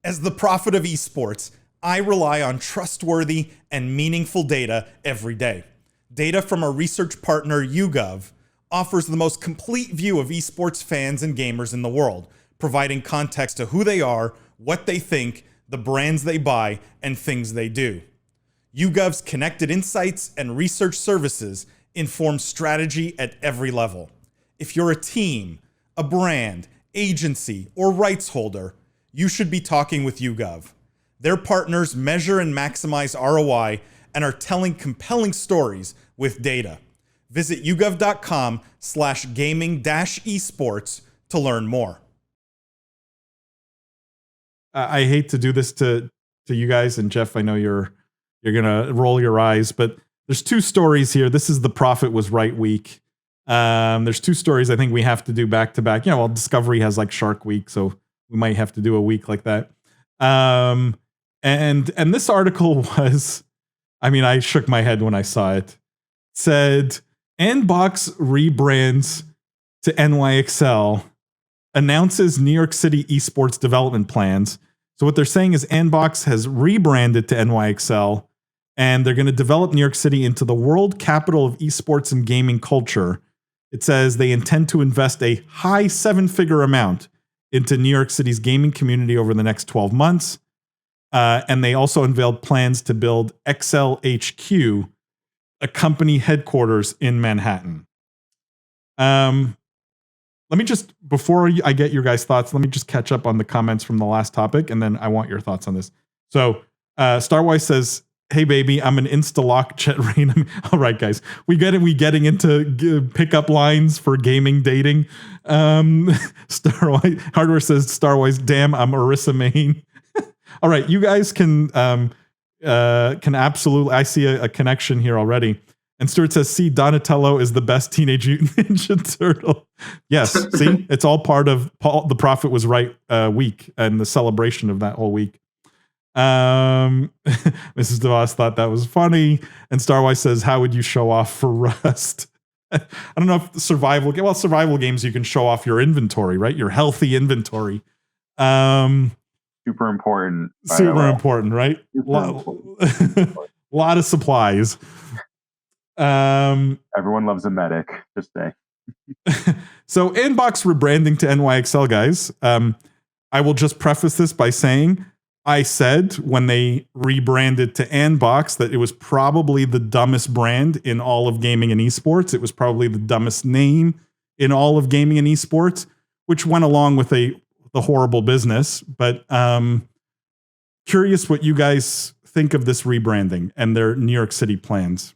As the prophet of esports, I rely on trustworthy and meaningful data every day. Data from our research partner Yougov offers the most complete view of esports fans and gamers in the world, providing context to who they are, what they think, the brands they buy, and things they do. Yougov's connected insights and research services inform strategy at every level. If you're a team, a brand, agency, or rights holder, you should be talking with Yougov. Their partners measure and maximize ROI and are telling compelling stories with data. Visit yougov.com/gaming-esports to learn more. I hate to do this to you guys, and Jeff, I know you're gonna roll your eyes, but there's two stories here. This is the Prophet Was Right week. There's two stories I think we have to do back to back. Well, Discovery has like Shark Week, so we might have to do a week like that. And this article was, I shook my head when I saw it. It said, Andbox rebrands to NYXL, announces New York City esports development plans. So what they're saying is Andbox has rebranded to NYXL, and they're going to develop New York City into the world capital of esports and gaming culture. It says they intend to invest a high 7-figure amount into New York City's gaming community over the next 12 months. And they also unveiled plans to build XL HQ, a company headquarters in Manhattan. Let me just, before I get your guys' thoughts, let me just catch up on the comments from the last topic, and then I want your thoughts on this. So, Starwise says, "Hey baby, I'm an Insta-lock chat rain." All right, guys, we getting into pickup lines for gaming dating. Starwise Hardware says, "Starwise, damn, I'm Arissa Main." All right, you guys can absolutely. I see a connection here already. And Stuart says, "See, Donatello is the best Teenage Mutant Ninja Turtle." Yes, see, it's all part of the Prophet Was Right week and the celebration of that whole week. Mrs. DeVos thought that was funny. And Starwise says, "How would you show off for Rust?" I don't know if survival games, you can show off your inventory, right? Your healthy inventory. Super important. Right? Lot of supplies. Everyone loves a medic, just say. So Andbox rebranding to NYXL, guys. I will just preface this by saying I said when they rebranded to Andbox that it was probably the dumbest brand in all of gaming and esports. It was probably the dumbest name in all of gaming and esports, which went along with the horrible business. But curious what you guys think of this rebranding and their New York City plans.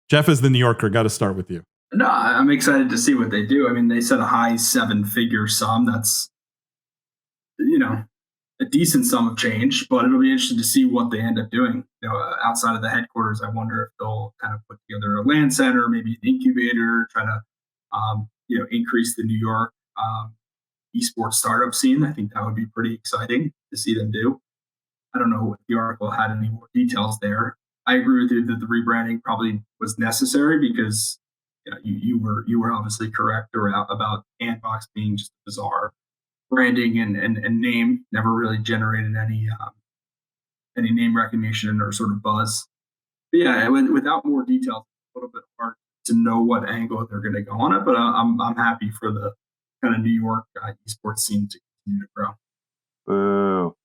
Jeff, as the New Yorker, got to start with you. No, I'm excited to see what they do. They said a high 7-figure sum. That's, a decent sum of change, but it'll be interesting to see what they end up doing. Outside of the headquarters, I wonder if they'll kind of put together a LAN center, maybe an incubator, try to, increase the New York esports startup scene. I think that would be pretty exciting to see them do. I don't know if the article had any more details there. I agree with you that the rebranding probably was necessary because you were obviously correct about Andbox being just bizarre branding and name, never really generated any name recognition or sort of buzz. But yeah, without more details, it's a little bit hard to know what angle they're going to go on it. But I'm happy for the kind of New York esports scene to continue to grow. Boo.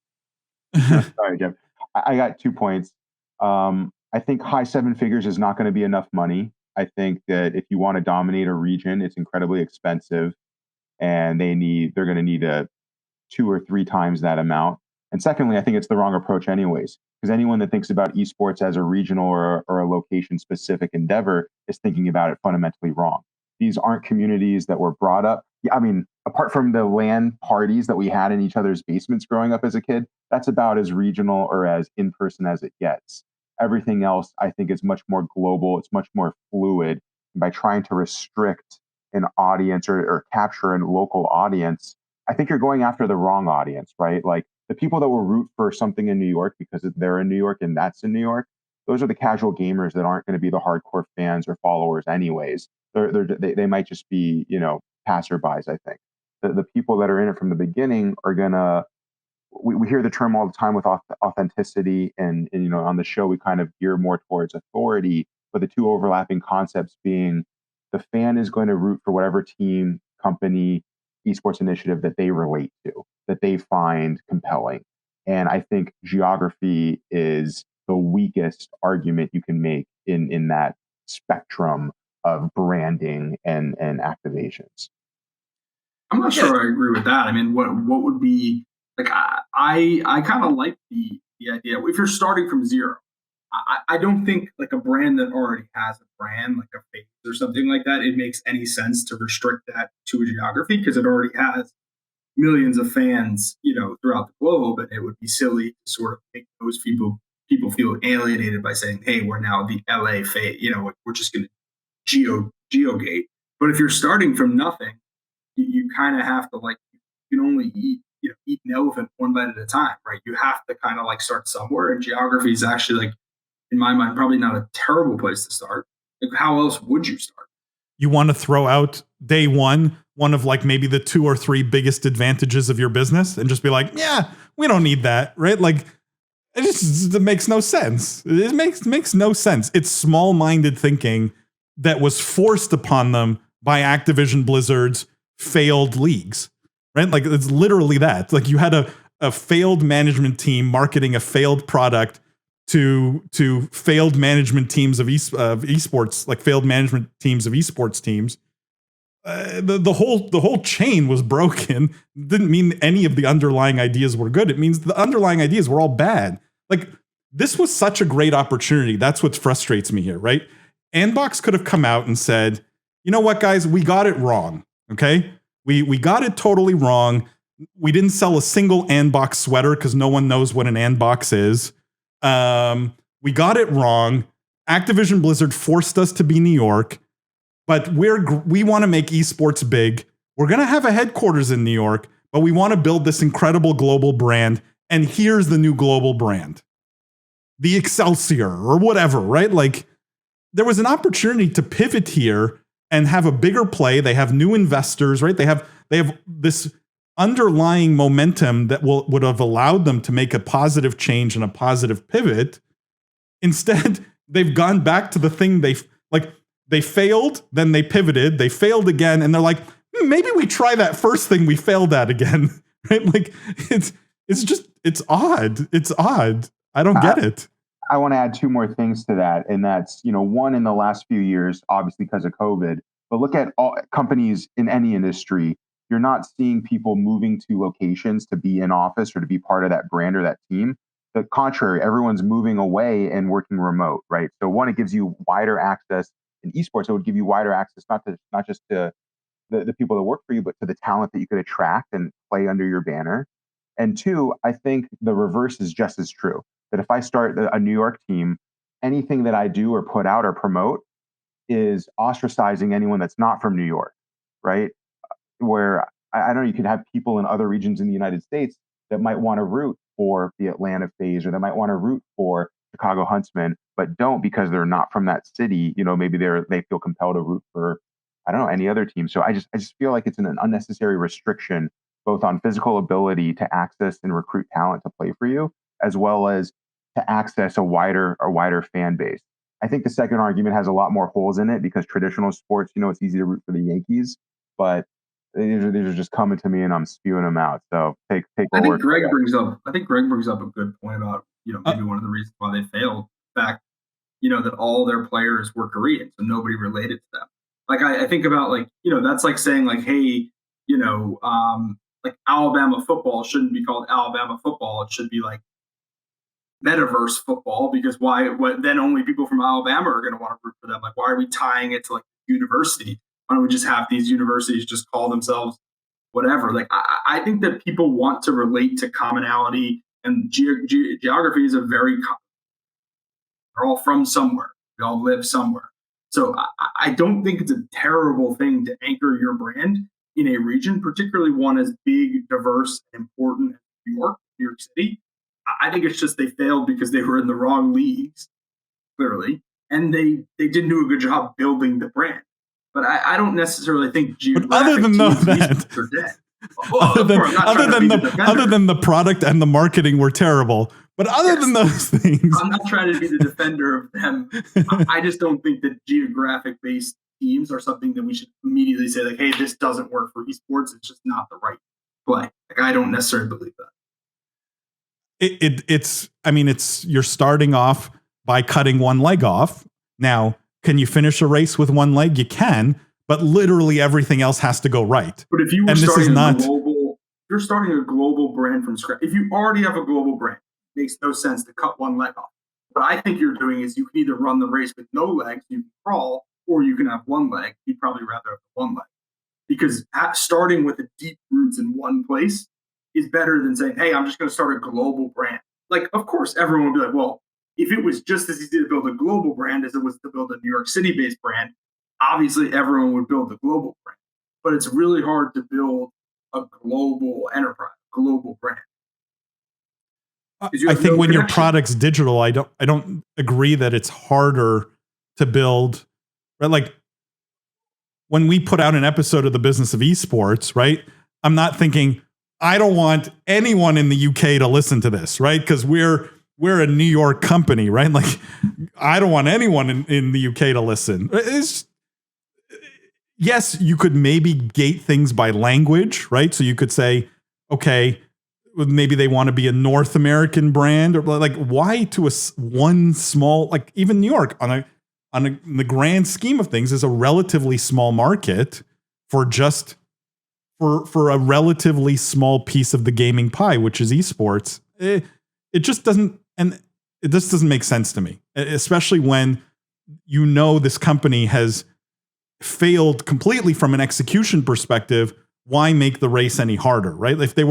Sorry, Jeff. I got 2 points. I think high 7 figures is not going to be enough money. I think that if you want to dominate a region, it's incredibly expensive, and they're going to need 2 or 3 times that amount. And secondly, I think it's the wrong approach anyways, because anyone that thinks about esports as a regional or a location-specific endeavor is thinking about it fundamentally wrong. These aren't communities that were brought up. Apart from the LAN parties that we had in each other's basements growing up as a kid, that's about as regional or as in-person as it gets. Everything else, I think, is much more global. It's much more fluid. And by trying to restrict an audience or capture a local audience, I think you're going after the wrong audience, right? Like the people that will root for something in New York because they're in New York and that's in New York, those are the casual gamers that aren't going to be the hardcore fans or followers anyways. They might just be, passerbys, I think. The people that are in it from the beginning are going to we hear the term all the time with authenticity, and on the show we kind of gear more towards authority, but the two overlapping concepts being the fan is going to root for whatever team, company, esports initiative that they relate to, that they find compelling. And I think geography is the weakest argument you can make in that spectrum of branding and activations. I'm not sure I agree with that. I mean, what would be like? I kind of like the idea. If you're starting from zero, I don't think like a brand that already has a brand, like a face or something like that, it makes any sense to restrict that to a geography because it already has millions of fans, throughout the globe, and it would be silly to sort of make those people feel alienated by saying, "Hey, we're now the LA face." We're just going to geogate. But if you're starting from nothing, you kind of have to you can only eat an elephant one bite at a time, right? You have to kind of start somewhere, and geography is actually in my mind probably not a terrible place to start. Like, how else would you start? You want to throw out day one of maybe the 2 or 3 biggest advantages of your business and just be like, yeah, we don't need that, right? It makes no sense. It makes no sense. It's small-minded thinking that was forced upon them by Activision Blizzard's failed leagues, right? It's literally that. You had a failed management team marketing a failed product to failed management teams of esports, failed management teams of esports teams. The whole chain was broken. Didn't mean any of the underlying ideas were good. It means the underlying ideas were all bad. This was such a great opportunity. That's what frustrates me here, right? Andbox could have come out and said, you know what, guys, we got it wrong. Okay, we got it totally wrong. We didn't sell a single Andbox sweater because no one knows what an Andbox is. We got it wrong. Activision Blizzard forced us to be New York, but we want to make esports big. We're going to have a headquarters in New York, but we want to build this incredible global brand. And here's the new global brand, the Excelsior or whatever, right? There was an opportunity to pivot here and have a bigger play. They have new investors, right? They have this underlying momentum that would have allowed them to make a positive change and a positive pivot. Instead, they've gone back to the thing they failed, then they pivoted, they failed again, and they're like, maybe we try that first thing we failed at again, right? It's odd. It's odd. I don't get it. I want to add 2 more things to that. And that's, one, in the last few years, obviously because of COVID, but look at all companies in any industry. You're not seeing people moving to locations to be in office or to be part of that brand or that team. The contrary, everyone's moving away and working remote, right? So one, it gives you wider access in esports. It would give you wider access, not just to the people that work for you, but to the talent that you could attract and play under your banner. And 2, I think the reverse is just as true. That if I start a New York team, anything that I do or put out or promote is ostracizing anyone that's not from New York, right? Where I don't know, you could have people in other regions in the United States that might want to root for the Atlanta FaZe, or they might want to root for Chicago Huntsmen, but don't because they're not from that city. Maybe they feel compelled to root for, I don't know, any other team. So I just feel like it's an unnecessary restriction, both on physical ability to access and recruit talent to play for you, as well as to access a wider fan base. I think the second argument has a lot more holes in it because traditional sports, it's easy to root for the Yankees, but these are just coming to me and I'm spewing them out. So take. I think Greg brings up a good point about maybe one of the reasons why they failed. The fact that all their players were Korean, so nobody related to them. I think about that's like saying hey, Alabama football shouldn't be called Alabama football. It should be metaverse football, because then only people from Alabama are going to want to root for them. Why are we tying it to university? Why don't we just have these universities just call themselves whatever? I think that people want to relate to commonality, and geography is they're all from somewhere. We all live somewhere. So I don't think it's a terrible thing to anchor your brand in a region, particularly one as big, diverse, and important as New York City. I think it's just they failed because they were in the wrong leagues, clearly, and they didn't do a good job building the brand. But I don't necessarily think geographic other than that, are other than the product and the marketing were terrible. But other than those things, I'm not trying to be the defender of them. I just don't think that geographic-based teams are something that we should immediately say, like, hey, this doesn't work for esports. It's just not the right play. Like, I don't necessarily believe that. It's you're starting off by cutting one leg off. Now, can you finish a race with one leg? You can, but literally everything else has to go right. But if you were you're starting a global brand from scratch. If you already have a global brand, it makes no sense to cut one leg off. What I think you're doing is you can either run the race with no legs, you can crawl, or you can have one leg. You'd probably rather have one leg. Because starting with the deep roots in one place is better than saying, hey, I'm just going to start a global brand. Like, of course, everyone would be like, well, if it was just as easy to build a global brand as it was to build a New York City-based brand, obviously everyone would build the global brand. But it's really hard to build a global enterprise, global brand. I think when your product's digital, I don't agree that it's harder to build. Right? Like when we put out an episode of the Business of Esports, right? I'm not thinking I don't want anyone in the UK to listen to this, right? Because we're a New York company, right? Like I don't want anyone in the UK to listen. Yes, you could maybe gate things by language, right? So you could say, okay, maybe they want to be a North American brand, or like why to one small, like even New York in the grand scheme of things is a relatively small market for a relatively small piece of the gaming pie, which is esports. It just doesn't make sense to me, especially when this company has failed completely from an execution perspective. Why make the race any harder, right? If they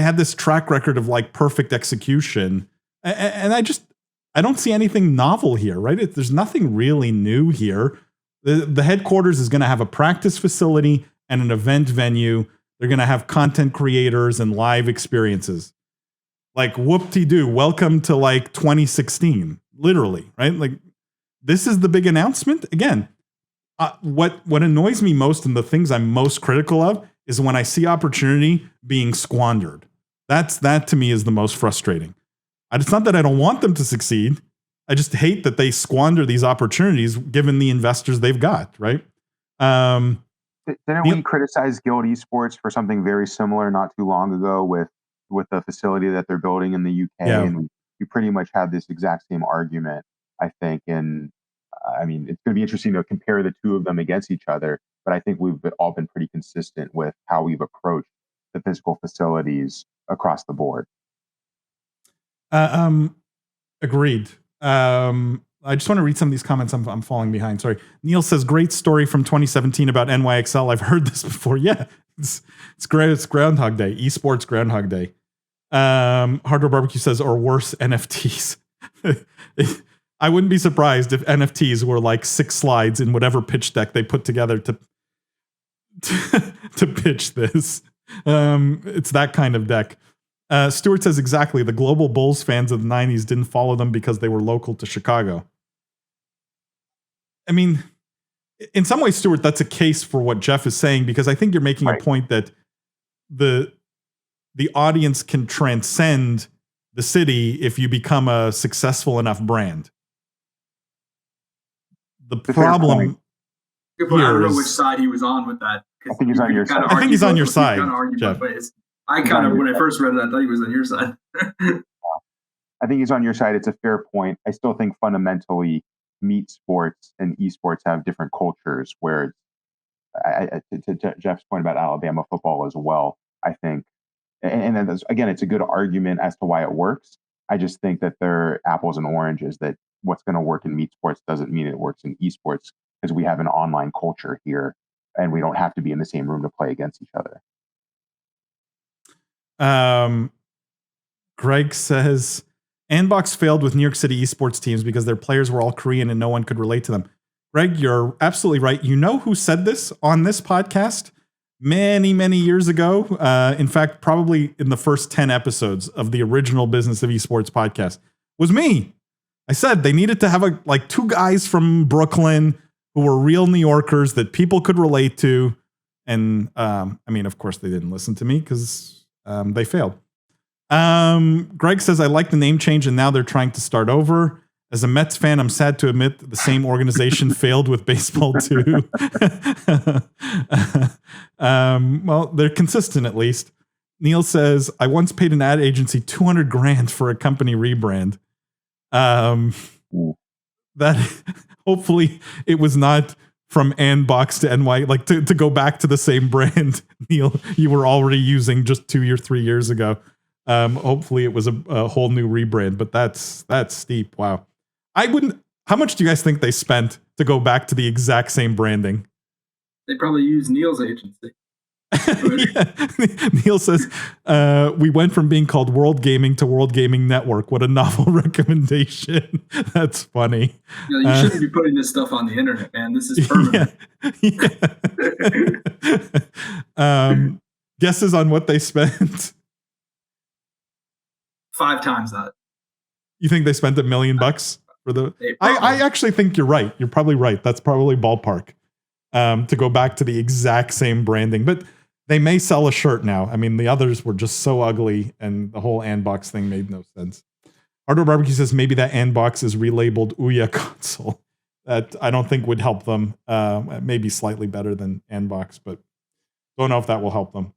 had this track record of like perfect execution, and I don't see anything novel here, right? There's nothing really new here. The headquarters is going to have a practice facility and an event venue. They're going to have content creators and live experiences. Like whoop-de-doo, welcome to like 2016, literally, right? Like this is the big announcement. Again, what annoys me most and the things I'm most critical of is when I see opportunity being squandered. That to me is the most frustrating. It's not that I don't want them to succeed. I just hate that they squander these opportunities given the investors they've got, right? Didn't we criticize Guild Esports for something very similar not too long ago with the facility that they're building in the UK? Yeah. And we pretty much had this exact same argument, I think. And I mean, it's going to be interesting to compare the two of them against each other. But I think we've all been pretty consistent with how we've approached the physical facilities across the board. Agreed. I just want to read some of these comments. I'm falling behind. Sorry. Neil says, great story from 2017 about NYXL. I've heard this before. Yeah, it's great. It's Groundhog Day, esports Groundhog Day. Hardware Barbecue says, or worse, NFTs. I wouldn't be surprised if NFTs were like 6 slides in whatever pitch deck they put together to pitch this. It's that kind of deck. Stuart says exactly. The global Bulls fans of the 90s didn't follow them because they were local to Chicago. I mean, in some ways, Stuart, that's a case for what Jeff is saying, because I think you're making a point that the audience can transcend the city if you become a successful enough brand. The problem here I don't know which side he was on with that. I think he's on your side. I think he's on your side, Jeff. I kind of, when I first read it, I thought he was on your side. I think he's on your side. It's a fair point. I still think fundamentally meat sports and esports have different cultures, where to Jeff's point about Alabama football as well, I think, and then again, it's a good argument as to why it works. I just think that they're apples and oranges, that what's going to work in meat sports doesn't mean it works in esports, because we have an online culture here and we don't have to be in the same room to play against each other. Greg says, Andbox failed with New York City esports teams because their players were all Korean and no one could relate to them. Greg, you're absolutely right. You know who said this on this podcast many, many years ago? In fact, probably in the first 10 episodes of the original Business of Esports podcast was me. I said they needed to have two guys from Brooklyn who were real New Yorkers that people could relate to. And I mean, of course, they didn't listen to me because they failed. Greg says, I like the name change and now they're trying to start over. As a Mets fan, I'm sad to admit that the same organization failed with baseball too. Well, they're consistent at least. Neil says, I once paid an ad agency $200,000 for a company rebrand. That hopefully it was not from Andbox to NY, like to go back to the same brand, Neil, you were already using just 2 or 3 years ago. Hopefully it was a whole new rebrand, but that's steep. Wow. How much do you guys think they spent to go back to the exact same branding? They probably use Neil's agency. Yeah. Neil says, we went from being called World Gaming to World Gaming Network. What a novel recommendation. That's funny. You shouldn't be putting this stuff on the internet, man. This is permanent. Yeah. Guesses on what they spent? 5 times that. You think they spent $1 million for the? I actually think you're right. You're probably right. That's probably ballpark. To go back to the exact same branding, but they may sell a shirt now. I mean, the others were just so ugly, and the whole Andbox thing made no sense. Ardor Barbecue says maybe that Andbox is relabeled Ouya console. That I don't think would help them. Maybe slightly better than Andbox, but don't know if that will help them.